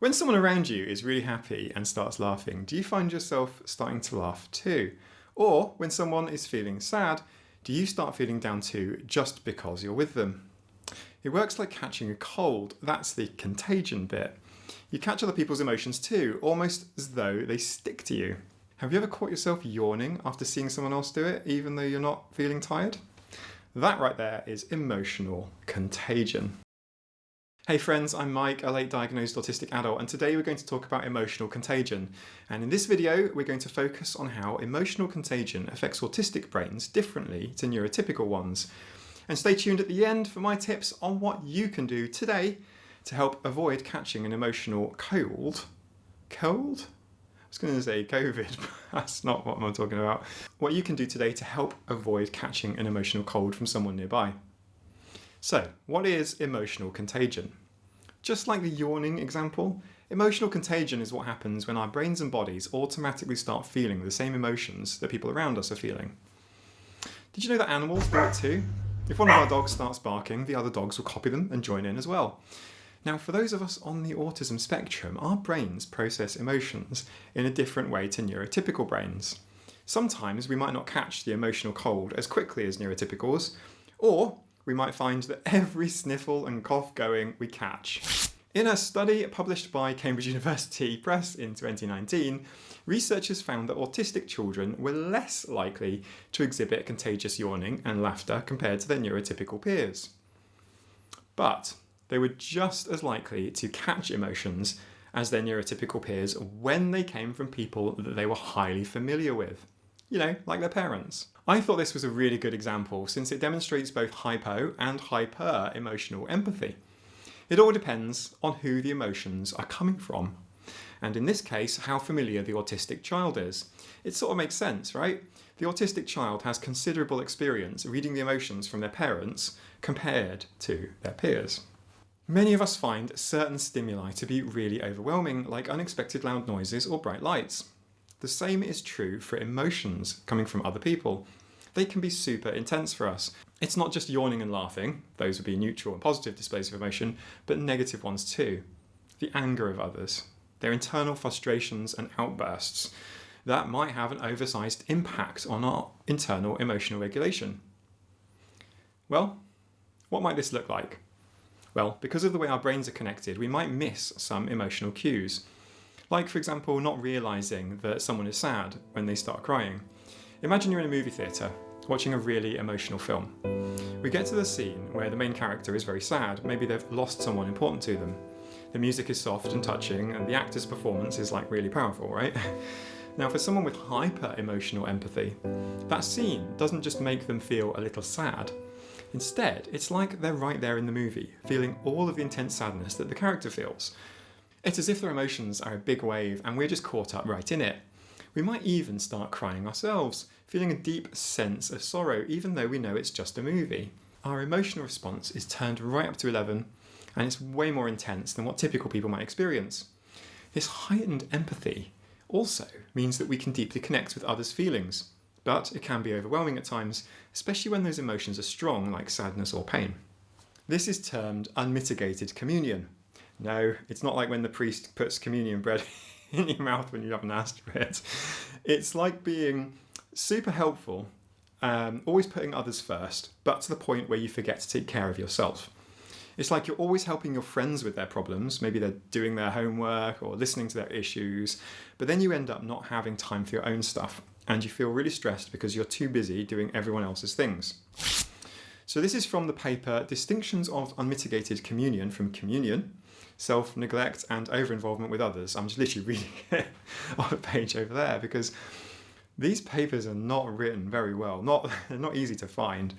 When someone around you is really happy and starts laughing, do you find yourself starting to laugh too? Or when someone is feeling sad, do you start feeling down too just because you're with them? It works like catching a cold. That's the contagion bit. You catch other people's emotions too, almost as though they stick to you. Have you ever caught yourself yawning after seeing someone else do it, even though you're not feeling tired? That right there is emotional contagion. Hey friends, I'm Mike, a late diagnosed autistic adult, and today we're going to talk about emotional contagion. And in this video, we're going to focus on how emotional contagion affects autistic brains differently to neurotypical ones. And stay tuned at the end for my tips on what you can do today to help avoid catching an emotional cold? I was going to say COVID, but that's not what I'm talking about. What you can do today to help avoid catching an emotional cold from someone nearby. So, what is emotional contagion? Just like the yawning example, emotional contagion is what happens when our brains and bodies automatically start feeling the same emotions that people around us are feeling. Did you know that animals do it too? If one of our dogs starts barking, the other dogs will copy them and join in as well. Now, for those of us on the autism spectrum, our brains process emotions in a different way to neurotypical brains. Sometimes we might not catch the emotional cold as quickly as neurotypicals, or we might find that every sniffle and cough going we catch. In a study published by Cambridge University Press in 2019, researchers found that autistic children were less likely to exhibit contagious yawning and laughter compared to their neurotypical peers. But they were just as likely to catch emotions as their neurotypical peers when they came from people that they were highly familiar with. You know, like their parents. I thought this was a really good example since it demonstrates both hypo and hyper emotional empathy. It all depends on who the emotions are coming from. And in this case, how familiar the autistic child is. It sort of makes sense, right? The autistic child has considerable experience reading the emotions from their parents compared to their peers. Many of us find certain stimuli to be really overwhelming, like unexpected loud noises or bright lights. The same is true for emotions coming from other people. They can be super intense for us. It's not just yawning and laughing, those would be neutral and positive displays of emotion, but negative ones too. The anger of others, their internal frustrations and outbursts that might have an oversized impact on our internal emotional regulation. Well, what might this look like? Well, because of the way our brains are connected, we might miss some emotional cues. Like, for example, not realising that someone is sad when they start crying. Imagine you're in a movie theatre, watching a really emotional film. We get to the scene where the main character is very sad. Maybe they've lost someone important to them. The music is soft and touching, and the actor's performance is like really powerful, right? Now, for someone with hyper-emotional empathy, that scene doesn't just make them feel a little sad. Instead, it's like they're right there in the movie, feeling all of the intense sadness that the character feels. It's as if their emotions are a big wave and we're just caught up right in it. We might even start crying ourselves, feeling a deep sense of sorrow, even though we know it's just a movie. Our emotional response is turned right up to 11, and it's way more intense than what typical people might experience. This heightened empathy also means that we can deeply connect with others' feelings, but it can be overwhelming at times, especially when those emotions are strong, like sadness or pain. This is termed unmitigated communion. No, it's not like when the priest puts communion bread in your mouth when you haven't asked for it. It's like being super helpful, always putting others first, but to the point where you forget to take care of yourself. It's like you're always helping your friends with their problems. Maybe they're doing their homework or listening to their issues, but then you end up not having time for your own stuff, and you feel really stressed because you're too busy doing everyone else's things. So this is from the paper Distinctions of Unmitigated Communion from Communion, Self-Neglect and Over-Involvement with Others. I'm just literally reading it on the page over there because these papers are not written very well, they're not easy to find.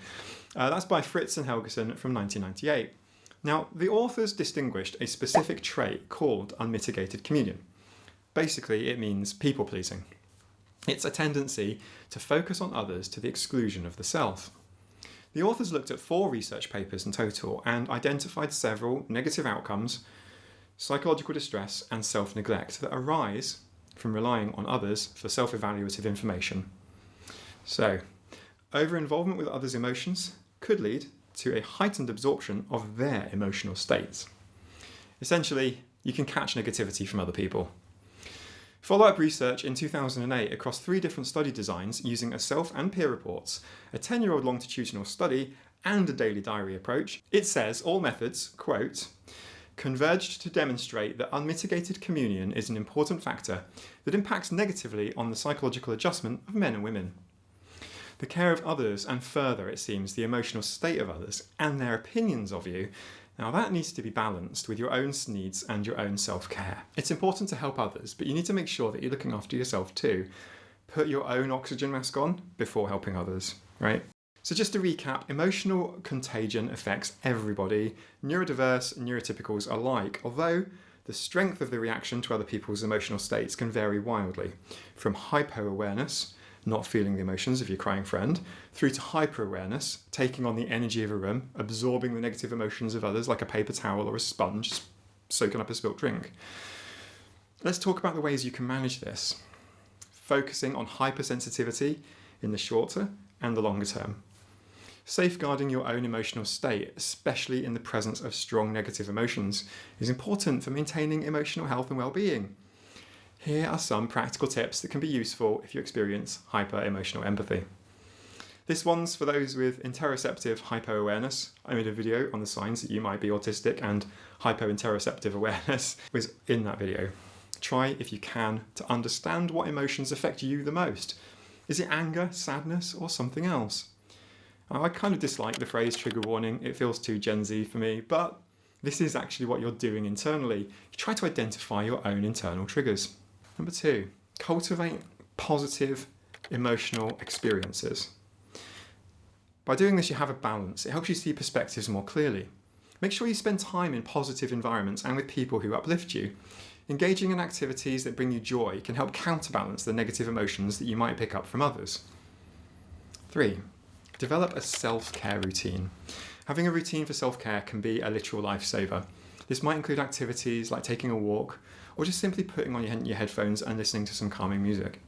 That's by Fritz and Helgeson from 1998. Now, the authors distinguished a specific trait called unmitigated communion. Basically, it means people-pleasing. It's a tendency to focus on others to the exclusion of the self. The authors looked at 4 research papers in total and identified several negative outcomes, psychological distress and self-neglect that arise from relying on others for self-evaluative information. So, over-involvement with others' emotions could lead to a heightened absorption of their emotional states. Essentially, You can catch negativity from other people. Follow-up research in 2008 across 3 different study designs using a self and peer reports, a 10-year-old longitudinal study, and a daily diary approach. It says all methods, quote, converged to demonstrate that unmitigated communion is an important factor that impacts negatively on the psychological adjustment of men and women. The care of others, and further, it seems, the emotional state of others and their opinions of you, now that needs to be balanced with your own needs and your own self-care. It's important to help others, but you need to make sure that you're looking after yourself too. Put your own oxygen mask on before helping others, right? So just to recap, emotional contagion affects everybody, neurodiverse and neurotypicals alike, although the strength of the reaction to other people's emotional states can vary wildly, from hypo-awareness, not feeling the emotions of your crying friend, through to hyper-awareness, taking on the energy of a room, absorbing the negative emotions of others like a paper towel or a sponge, soaking up a spilt drink. Let's talk about the ways you can manage this, focusing on hypersensitivity in the shorter and the longer term. Safeguarding your own emotional state, especially in the presence of strong negative emotions, is important for maintaining emotional health and well-being. Here are some practical tips that can be useful if you experience hyper-emotional empathy. This one's for those with interoceptive hypo-awareness. I made a video on the signs that you might be autistic, and hypo-interoceptive awareness was in that video. Try, if you can, to understand what emotions affect you the most. Is it anger, sadness, or something else? I kind of dislike the phrase trigger warning. It feels too Gen Z for me, but this is actually what you're doing internally. Try to identify your own internal triggers. Number 2, cultivate positive emotional experiences. By doing this, you have a balance. It helps you see perspectives more clearly. Make sure you spend time in positive environments and with people who uplift you. Engaging in activities that bring you joy can help counterbalance the negative emotions that you might pick up from others. 3, develop a self-care routine. Having a routine for self-care can be a literal lifesaver. This might include activities like taking a walk, or just simply putting on your headphones and listening to some calming music.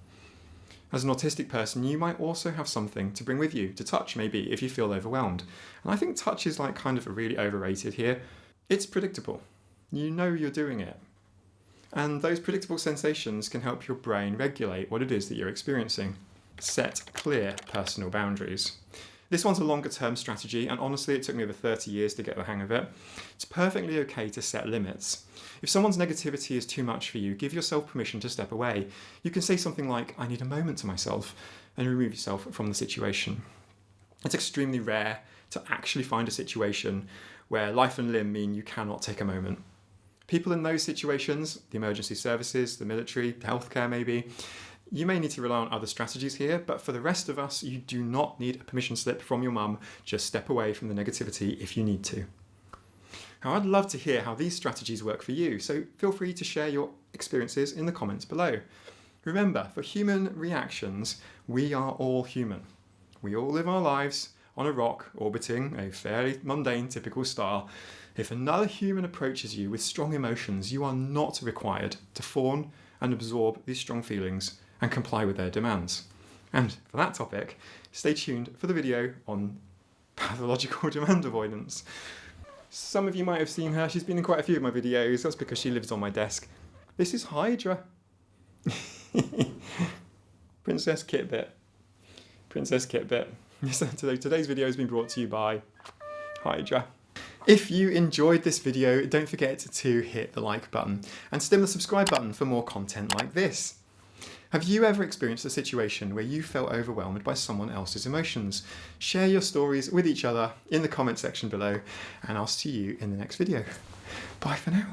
As an autistic person, you might also have something to bring with you, to touch maybe, if you feel overwhelmed. And I think touch is like kind of really overrated here. It's predictable. You know you're doing it. And those predictable sensations can help your brain regulate what it is that you're experiencing. Set clear personal boundaries. This one's a longer term strategy, and honestly it took me over 30 years to get the hang of it. It's perfectly okay to set limits. If someone's negativity is too much for you, give yourself permission to step away. You can say something like, I need a moment to myself, and remove yourself from the situation. It's extremely rare to actually find a situation where life and limb mean you cannot take a moment. People in those situations, the emergency services, the military, healthcare maybe, you may need to rely on other strategies here, but for the rest of us, you do not need a permission slip from your mum. Just step away from the negativity if you need to. Now, I'd love to hear how these strategies work for you, so feel free to share your experiences in the comments below. Remember, for human reactions, we are all human. We all live our lives on a rock orbiting a fairly mundane, typical star. If another human approaches you with strong emotions, you are not required to fawn and absorb these strong feelings and comply with their demands. And for that topic, stay tuned for the video on pathological demand avoidance. Some of you might have seen her. She's been in quite a few of my videos. That's because she lives on my desk. This is Hydra. Princess Kitbit. Princess Kitbit. Today's video has been brought to you by Hydra. If you enjoyed this video, don't forget to hit the like button and stim the subscribe button for more content like this. Have you ever experienced a situation where you felt overwhelmed by someone else's emotions? Share your stories with each other in the comment section below, and I'll see you in the next video. Bye for now.